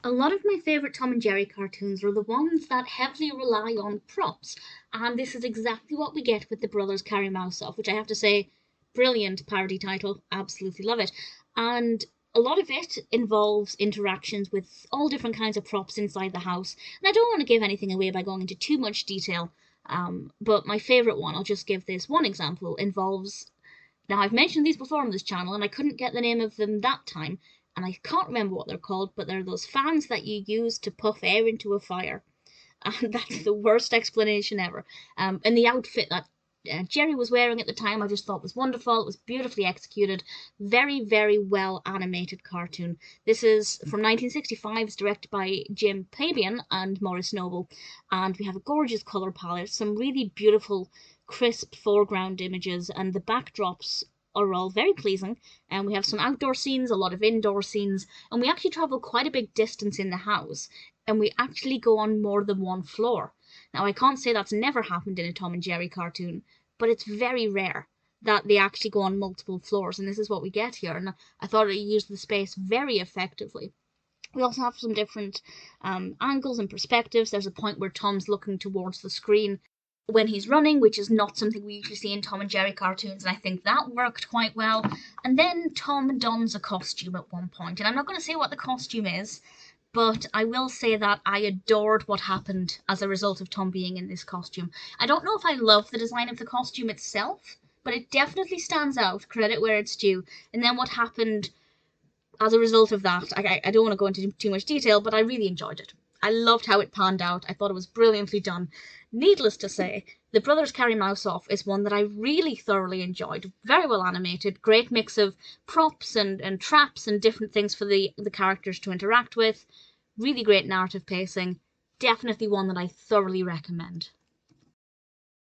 A lot of my favourite Tom and Jerry cartoons are the ones that heavily rely on props, and this is exactly what we get with the Brothers Carry Mouse Off, which I have to say, brilliant parody title, absolutely love it. And a lot of it involves interactions with all different kinds of props inside the house, and I don't want to give anything away by going into too much detail. But my favourite one, I'll just give this one example, involves now, I've mentioned these before on this channel, and I couldn't get the name of them that time, and I can't remember what they're called, but they're those fans that you use to puff air into a fire. And that's the worst explanation ever. And the outfit that Jerry was wearing at the time, I just thought was wonderful. It was beautifully executed, very, very well animated cartoon. This is from 1965. It's directed by Jim Pabian and Maurice Noble, and we have a gorgeous color palette, some really beautiful, crisp foreground images, and the backdrops are all very pleasing. And we have some outdoor scenes, a lot of indoor scenes, and we actually travel quite a big distance in the house, and we actually go on more than one floor. Now, I can't say that's never happened in a Tom and Jerry cartoon, but it's very rare that they actually go on multiple floors, and this is what we get here. And I thought it used the space very effectively. We also have some different angles and perspectives. There's a point where Tom's looking towards the screen when he's running, which is not something we usually see in Tom and Jerry cartoons, and I think that worked quite well. And then Tom dons a costume at one point, and I'm not going to say what the costume is, but I will say that I adored what happened as a result of Tom being in this costume. I don't know if I love the design of the costume itself, but it definitely stands out, credit where it's due. And then what happened as a result of that, I don't want to go into too much detail, but I really enjoyed it. I loved how it panned out. I thought it was brilliantly done. Needless to say, The Brothers Carry Mouse Off is one that I really thoroughly enjoyed. Very well animated, great mix of props and traps and different things for the characters to interact with. Really great narrative pacing. Definitely one that I thoroughly recommend.